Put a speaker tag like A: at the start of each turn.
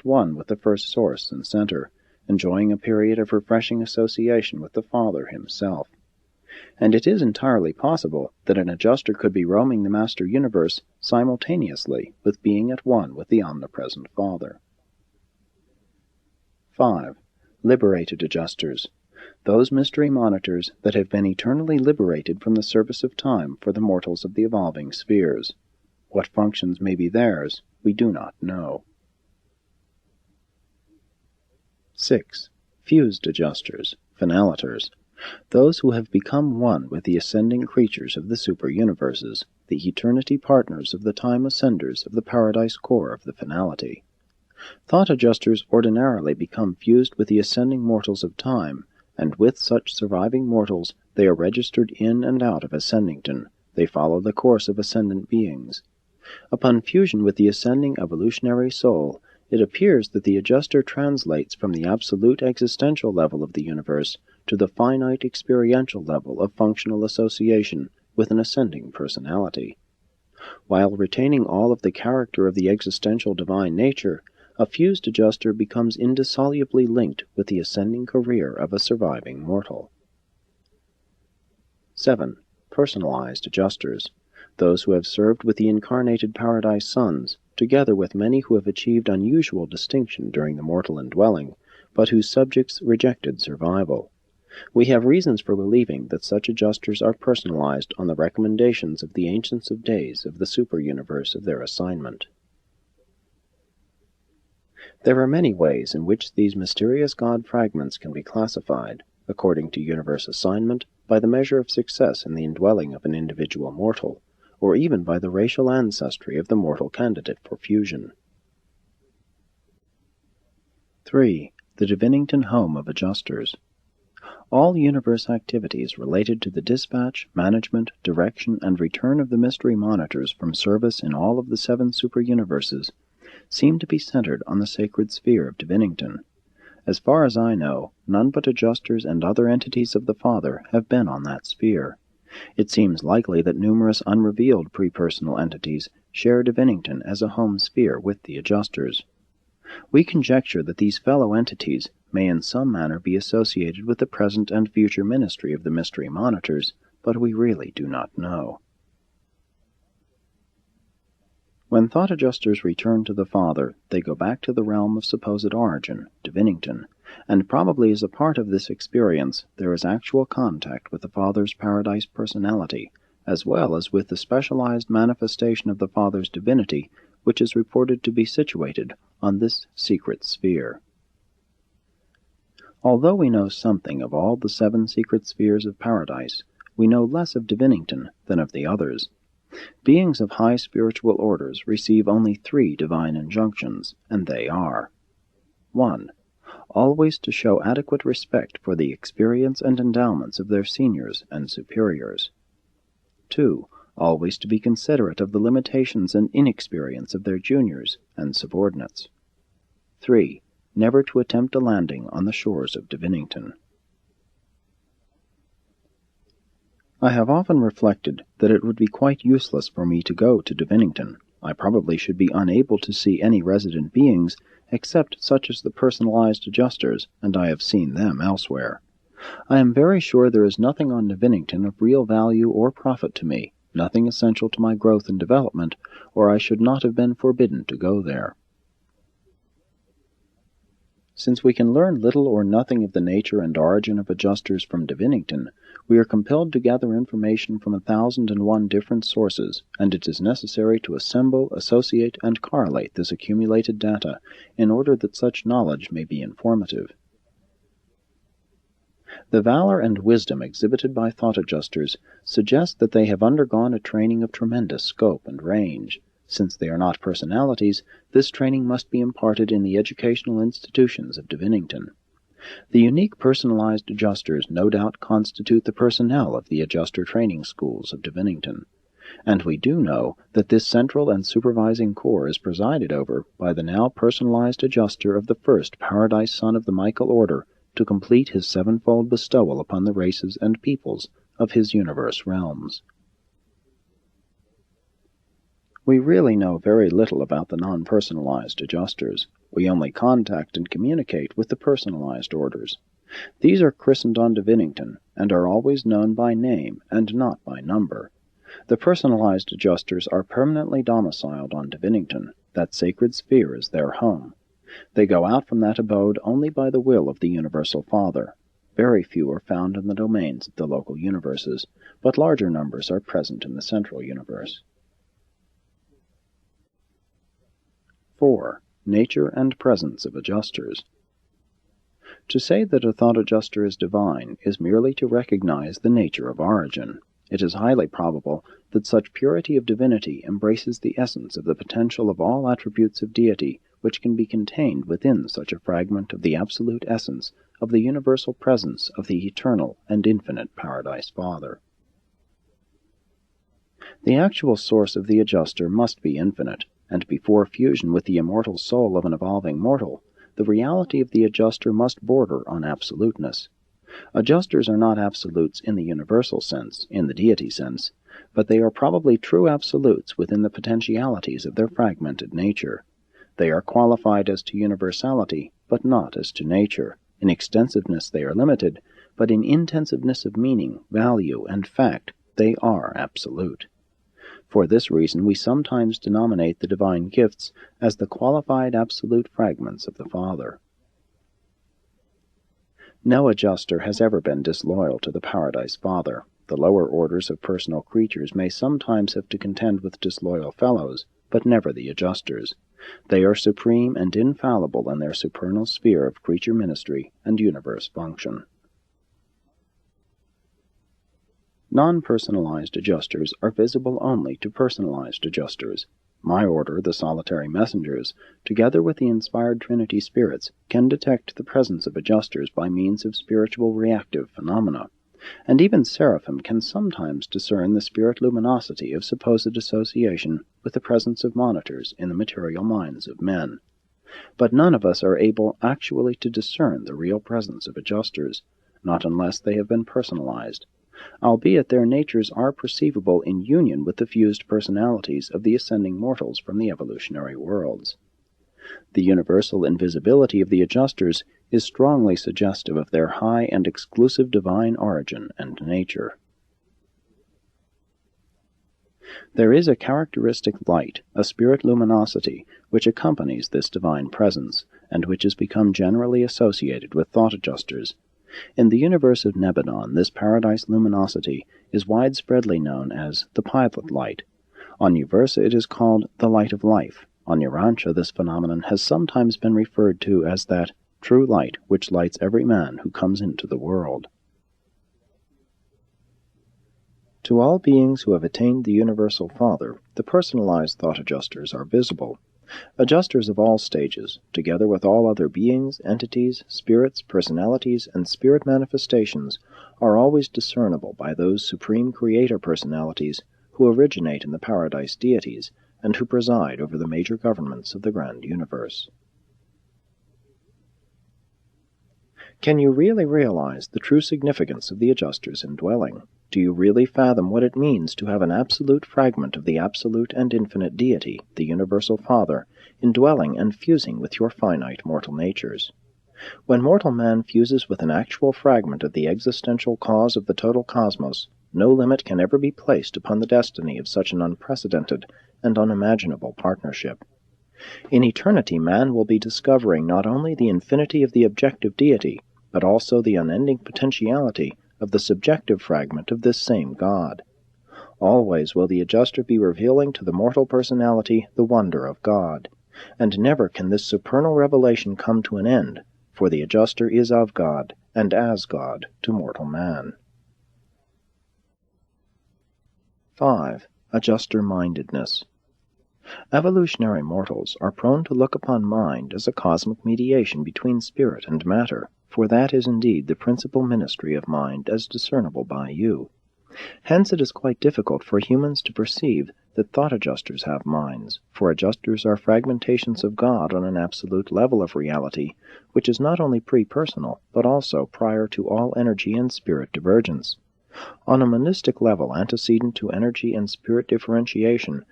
A: at one with the first source and center, enjoying a period of refreshing association with the Father himself. And it is entirely possible that an adjuster could be roaming the master universe simultaneously with being at one with the omnipresent Father. 5. Liberated adjusters. Those mystery monitors that have been eternally liberated from the service of time for the mortals of the evolving spheres. What functions may be theirs, we do not know. 6. Fused adjusters, finalators. Those who have become one with the ascending creatures of the super-universes, the eternity partners of the time ascenders of the paradise core of the finality. Thought adjusters ordinarily become fused with the ascending mortals of time, and with such surviving mortals they are registered in and out of Ascendington. They follow the course of ascendant beings. Upon fusion with the ascending evolutionary soul, it appears that the adjuster translates from the absolute existential level of the universe to the finite experiential level of functional association with an ascending personality. While retaining all of the character of the existential divine nature, a fused adjuster becomes indissolubly linked with the ascending career of a surviving mortal. 7. Personalized adjusters. Those who have served with the incarnated paradise sons, together with many who have achieved unusual distinction during the mortal indwelling, but whose subjects rejected survival. We have reasons for believing that such adjusters are personalized on the recommendations of the Ancients of Days of the super-universe of their assignment. There are many ways in which these mysterious God fragments can be classified, according to universe assignment, by the measure of success in the indwelling of an individual mortal, or even by the racial ancestry of the mortal candidate for fusion. 3. The Divinington Home of Adjusters. All universe activities related to the dispatch, management, direction, and return of the mystery monitors from service in all of the 7 super-universes seem to be centered on the sacred sphere of Divinington. As far as I know, none but adjusters and other entities of the Father have been on that sphere. It seems likely that numerous unrevealed pre-personal entities share Divinington as a home sphere with the adjusters. We conjecture that these fellow entities may in some manner be associated with the present and future ministry of the mystery monitors, but we really do not know. When thought adjusters return to the Father, they go back to the realm of supposed origin, Divinington, and probably as a part of this experience there is actual contact with the Father's paradise personality, as well as with the specialized manifestation of the Father's divinity, which is reported to be situated on this secret sphere. Although we know something of all the 7 secret spheres of paradise, we know less of Divinington than of the others. Beings of high spiritual orders receive only 3 divine injunctions, and they are: 1. Always to show adequate respect for the experience and endowments of their seniors and superiors. 2. Always to be considerate of the limitations and inexperience of their juniors and subordinates. 3. Never to attempt a landing on the shores of Divinington. I have often reflected that it would be quite useless for me to go to Divinington. I probably should be unable to see any resident beings except such as the personalized adjusters, and I have seen them elsewhere. I am very sure there is nothing on Divinington of real value or profit to me, nothing essential to my growth and development, or I should not have been forbidden to go there. Since we can learn little or nothing of the nature and origin of adjusters from Divinington, we are compelled to gather information from 1,001 different sources, and it is necessary to assemble, associate, and correlate this accumulated data in order that such knowledge may be informative. The valor and wisdom exhibited by thought adjusters suggest that they have undergone a training of tremendous scope and range. Since they are not personalities, this training must be imparted in the educational institutions of Divinington. The unique personalized adjusters no doubt constitute the personnel of the adjuster training schools of Divinington, and we do know that this central and supervising corps is presided over by the now personalized adjuster of the first Paradise Son of the Michael Order to complete his 7-fold bestowal upon the races and peoples of his universe realms. We really know very little about the non-personalized adjusters. We only contact and communicate with the personalized orders. These are christened on Divinington, and are always known by name and not by number. The personalized adjusters are permanently domiciled on Divinington. That sacred sphere is their home. They go out from that abode only by the will of the Universal Father. Very few are found in the domains of the local universes, but larger numbers are present in the central universe. 4. Nature and presence of adjusters. To say that a thought adjuster is divine is merely to recognize the nature of origin. It is highly probable that such purity of divinity embraces the essence of the potential of all attributes of deity which can be contained within such a fragment of the absolute essence of the universal presence of the eternal and infinite Paradise Father. The actual source of the adjuster must be infinite, and before fusion with the immortal soul of an evolving mortal, the reality of the adjuster must border on absoluteness. Adjusters are not absolutes in the universal sense, in the deity sense, but they are probably true absolutes within the potentialities of their fragmented nature. They are qualified as to universality, but not as to nature. In extensiveness they are limited, but in intensiveness of meaning, value, and fact they are absolute. For this reason we sometimes denominate the divine gifts as the qualified absolute fragments of the Father. No adjuster has ever been disloyal to the Paradise Father. The lower orders of personal creatures may sometimes have to contend with disloyal fellows, but never the adjusters. They are supreme and infallible in their supernal sphere of creature ministry and universe function. Non-personalized adjusters are visible only to personalized adjusters. My order, the solitary messengers, together with the inspired Trinity spirits, can detect the presence of adjusters by means of spiritual reactive phenomena, and even seraphim can sometimes discern the spirit luminosity of supposed association with the presence of monitors in the material minds of men. But none of us are able actually to discern the real presence of adjusters, not unless they have been personalized, albeit their natures are perceivable in union with the fused personalities of the ascending mortals from the evolutionary worlds. The universal invisibility of the adjusters is strongly suggestive of their high and exclusive divine origin and nature. There is a characteristic light, a spirit luminosity, which accompanies this divine presence, and which has become generally associated with thought adjusters. In the universe of Nebadon, this paradise luminosity is widespreadly known as the pilot light. On Uversa it is called the light of life. On Urantia this phenomenon has sometimes been referred to as that true light which lights every man who comes into the world. To all beings who have attained the Universal Father, the personalized thought adjusters are visible. Adjusters of all stages, together with all other beings, entities, spirits, personalities, and spirit manifestations, are always discernible by those supreme creator personalities who originate in the paradise deities and who preside over the major governments of the grand universe. Can you really realize the true significance of the adjuster's indwelling? Do you really fathom what it means to have an absolute fragment of the absolute and infinite deity, the Universal Father, indwelling and fusing with your finite mortal natures? When mortal man fuses with an actual fragment of the existential cause of the total cosmos, no limit can ever be placed upon the destiny of such an unprecedented and unimaginable partnership. In eternity man will be discovering not only the infinity of the objective deity, but also the unending potentiality of the subjective fragment of this same God. Always will the adjuster be revealing to the mortal personality the wonder of God, and never can this supernal revelation come to an end, for the adjuster is of God, and as God to mortal man. 5. Adjuster-mindedness. Evolutionary mortals are prone to look upon mind as a cosmic mediation between spirit and matter, for that is indeed the principal ministry of mind as discernible by you. Hence it is quite difficult for humans to perceive that thought adjusters have minds, for adjusters are fragmentations of God on an absolute level of reality, which is not only pre-personal, but also prior to all energy and spirit divergence. On a monistic level antecedent to energy and spirit differentiation,